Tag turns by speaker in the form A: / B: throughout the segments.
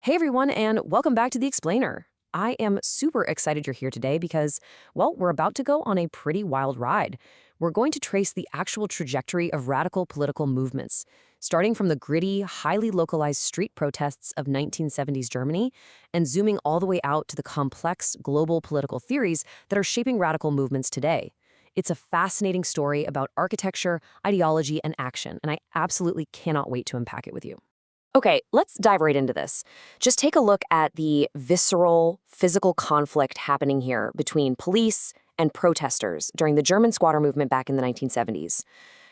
A: Hey everyone, and welcome back to The Explainer. I am super excited you're here today because, well, we're about to go on a pretty wild ride. We're going to trace the actual trajectory of radical political movements, starting from the gritty, highly localized street protests of 1970s Germany and zooming all the way out to the complex global political theories that are shaping radical movements today. It's a fascinating story about architecture, ideology, and action, and I absolutely cannot wait to unpack it with you. Okay, let's dive right into this. Just take a look at the visceral, physical conflict happening here between police and protesters during the German squatter movement back in the 1970s.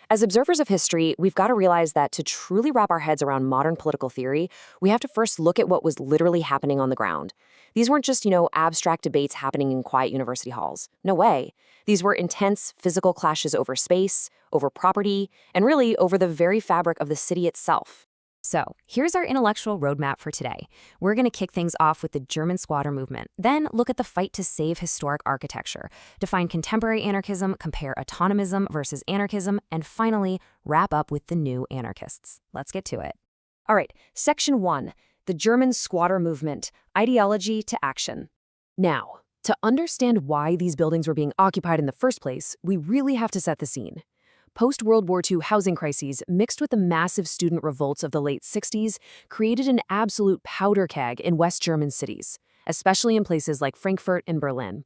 A: As observers of history, we've got to realize that to truly wrap our heads around modern political theory, we have to first look at what was literally happening on the ground. These weren't just, abstract debates happening in quiet university halls. No way. These were intense physical clashes over space, over property, and really over the very fabric of the city itself.
B: So, here's our intellectual roadmap for today. We're going to kick things off with the German squatter movement, then look at the fight to save historic architecture, define contemporary anarchism, compare autonomism versus anarchism, and finally, wrap up with the new anarchists. Let's get to it.
A: All right, Section 1, the German squatter movement, ideology to action. Now, to understand why these buildings were being occupied in the first place, we really have to set the scene. Post-World War II housing crises, mixed with the massive student revolts of the late 60s, created an absolute powder keg in West German cities, especially in places like Frankfurt and Berlin.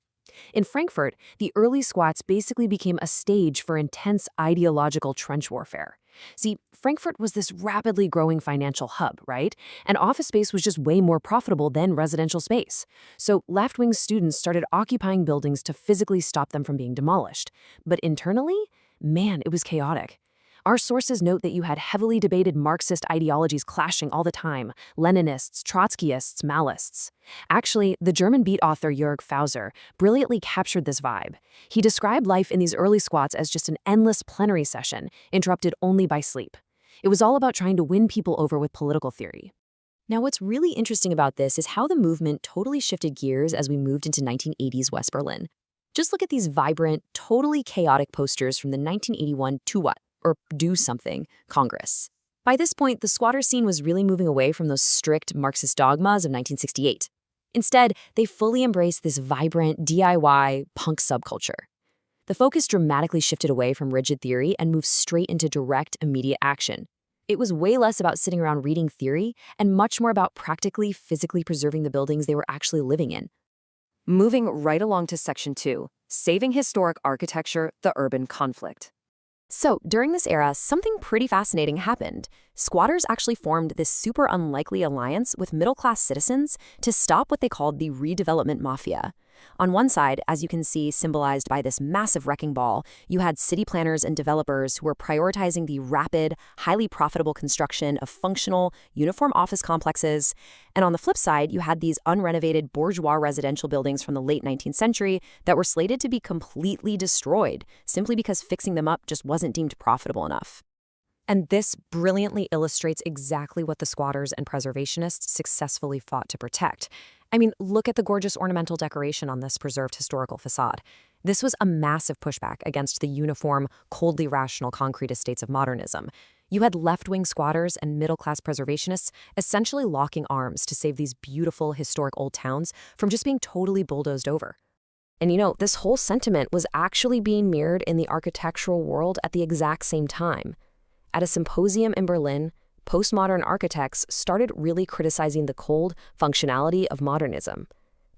A: In Frankfurt, the early squats basically became a stage for intense ideological trench warfare. See, Frankfurt was this rapidly growing financial hub, right? And office space was just way more profitable than residential space. So left-wing students started occupying buildings to physically stop them from being demolished. But internally, man, it was chaotic. Our sources note that you had heavily debated Marxist ideologies clashing all the time: Leninists, Trotskyists, Maoists. Actually, the German beat author Jörg Fauser brilliantly captured this vibe. He described life in these early squats as just an endless plenary session, interrupted only by sleep. It was all about trying to win people over with political theory. Now, what's really interesting about this is how the movement totally shifted gears as we moved into 1980s West Berlin. Just look at these vibrant, totally chaotic posters from the 1981 To What? Or Do Something Congress. By this point, the squatter scene was really moving away from those strict Marxist dogmas of 1968. Instead, they fully embraced this vibrant DIY punk subculture. The focus dramatically shifted away from rigid theory and moved straight into direct, immediate action. It was way less about sitting around reading theory and much more about practically, physically preserving the buildings they were actually living in. Moving right along to Section 2, saving historic architecture, the urban conflict. So, during this era, something pretty fascinating happened. Squatters actually formed this super unlikely alliance with middle-class citizens to stop what they called the redevelopment mafia. On one side, as you can see symbolized by this massive wrecking ball, you had city planners and developers who were prioritizing the rapid, highly profitable construction of functional, uniform office complexes. And on the flip side, you had these unrenovated bourgeois residential buildings from the late 19th century that were slated to be completely destroyed, simply because fixing them up just wasn't deemed profitable enough. And this brilliantly illustrates exactly what the squatters and preservationists successfully fought to protect. I mean, look at the gorgeous ornamental decoration on this preserved historical facade. This was a massive pushback against the uniform, coldly rational concrete estates of modernism. You had left-wing squatters and middle-class preservationists essentially locking arms to save these beautiful historic old towns from just being totally bulldozed over. And this whole sentiment was actually being mirrored in the architectural world at the exact same time. At a symposium in Berlin, postmodern architects started really criticizing the cold functionality of modernism.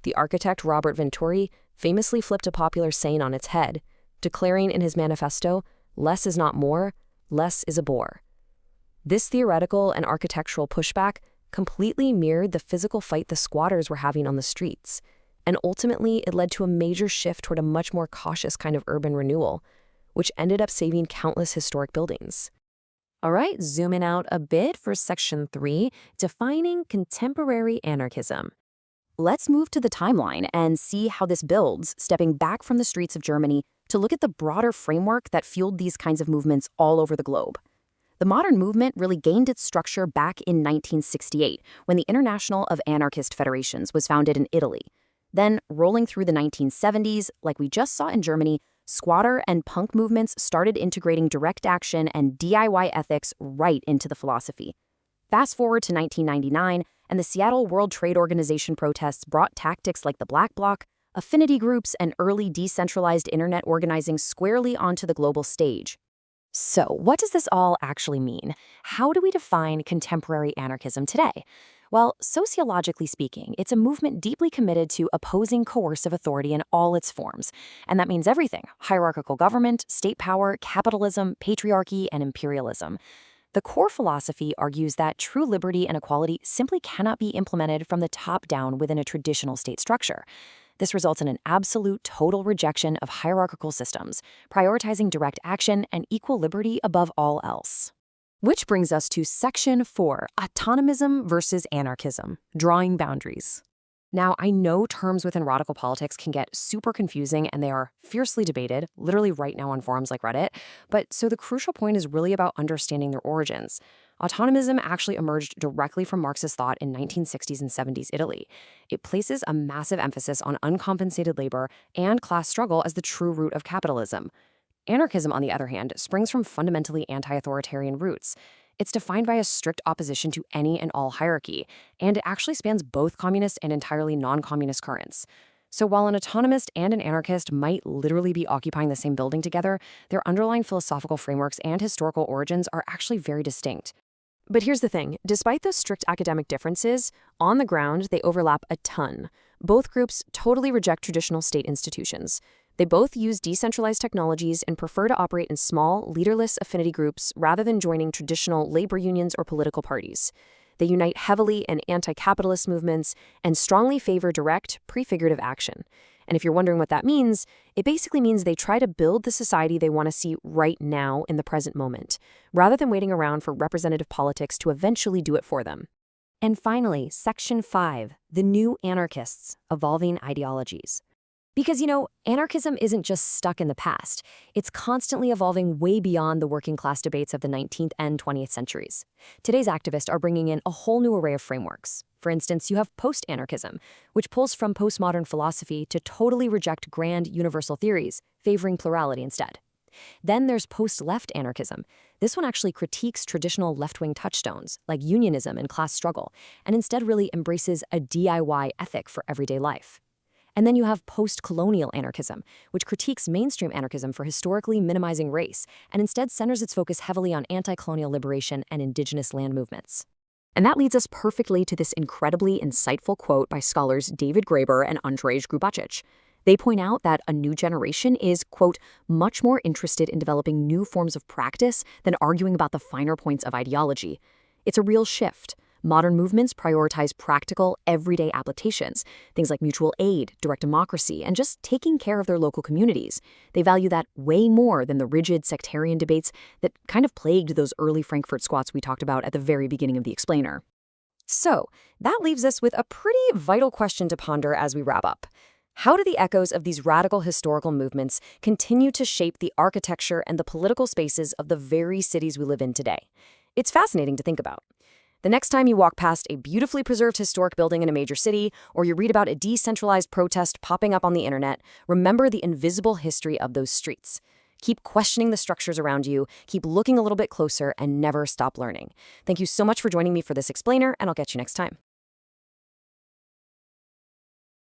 A: The architect Robert Venturi famously flipped a popular saying on its head, declaring in his manifesto, "Less is not more, less is a bore." This theoretical and architectural pushback completely mirrored the physical fight the squatters were having on the streets, and ultimately it led to a major shift toward a much more cautious kind of urban renewal, which ended up saving countless historic buildings. All right, zooming out a bit for Section 3, defining contemporary anarchism. Let's move to the timeline and see how this builds, stepping back from the streets of Germany to look at the broader framework that fueled these kinds of movements all over the globe. The modern movement really gained its structure back in 1968, when the International of Anarchist Federations was founded in Italy. Then, rolling through the 1970s, like we just saw in Germany, squatter and punk movements started integrating direct action and DIY ethics right into the philosophy. Fast forward to 1999, and the Seattle World Trade Organization protests brought tactics like the Black Bloc, affinity groups, and early decentralized internet organizing squarely onto the global stage. So, what does this all actually mean? How do we define contemporary anarchism today? Well, sociologically speaking, it's a movement deeply committed to opposing coercive authority in all its forms. And that means everything: hierarchical government, state power, capitalism, patriarchy, and imperialism. The core philosophy argues that true liberty and equality simply cannot be implemented from the top down within a traditional state structure. This results in an absolute total rejection of hierarchical systems, prioritizing direct action and equal liberty above all else. Which brings us to Section 4, Autonomism versus Anarchism, Drawing Boundaries. Now, I know terms within radical politics can get super confusing, and they are fiercely debated, literally right now on forums like Reddit, but so the crucial point is really about understanding their origins. Autonomism actually emerged directly from Marxist thought in 1960s and 70s Italy. It places a massive emphasis on uncompensated labor and class struggle as the true root of capitalism. Anarchism, on the other hand, springs from fundamentally anti-authoritarian roots. It's defined by a strict opposition to any and all hierarchy, and it actually spans both communist and entirely non-communist currents. So while an autonomist and an anarchist might literally be occupying the same building together, their underlying philosophical frameworks and historical origins are actually very distinct. But here's the thing: despite those strict academic differences, on the ground they overlap a ton. Both groups totally reject traditional state institutions. They both use decentralized technologies and prefer to operate in small, leaderless affinity groups rather than joining traditional labor unions or political parties. They unite heavily in anti-capitalist movements and strongly favor direct, prefigurative action. And if you're wondering what that means, it basically means they try to build the society they want to see right now in the present moment, rather than waiting around for representative politics to eventually do it for them. And finally, Section 5, the new anarchists, evolving ideologies. Because, anarchism isn't just stuck in the past. It's constantly evolving way beyond the working class debates of the 19th and 20th centuries. Today's activists are bringing in a whole new array of frameworks. For instance, you have post-anarchism, which pulls from postmodern philosophy to totally reject grand universal theories, favoring plurality instead. Then there's post-left anarchism. This one actually critiques traditional left-wing touchstones, like unionism and class struggle, and instead really embraces a DIY ethic for everyday life. And then you have post-colonial anarchism, which critiques mainstream anarchism for historically minimizing race, and instead centers its focus heavily on anti-colonial liberation and indigenous land movements. And that leads us perfectly to this incredibly insightful quote by scholars David Graeber and Andrzej Grubacic. They point out that a new generation is, quote, much more interested in developing new forms of practice than arguing about the finer points of ideology. It's a real shift. Modern movements prioritize practical, everyday applications, things like mutual aid, direct democracy, and just taking care of their local communities. They value that way more than the rigid sectarian debates that kind of plagued those early Frankfurt squats we talked about at the very beginning of the explainer. So, that leaves us with a pretty vital question to ponder as we wrap up. How do the echoes of these radical historical movements continue to shape the architecture and the political spaces of the very cities we live in today? It's fascinating to think about. The next time you walk past a beautifully preserved historic building in a major city, or you read about a decentralized protest popping up on the internet, remember the invisible history of those streets. Keep questioning the structures around you, keep looking a little bit closer, and never stop learning. Thank you so much for joining me for this explainer, and I'll catch you next time.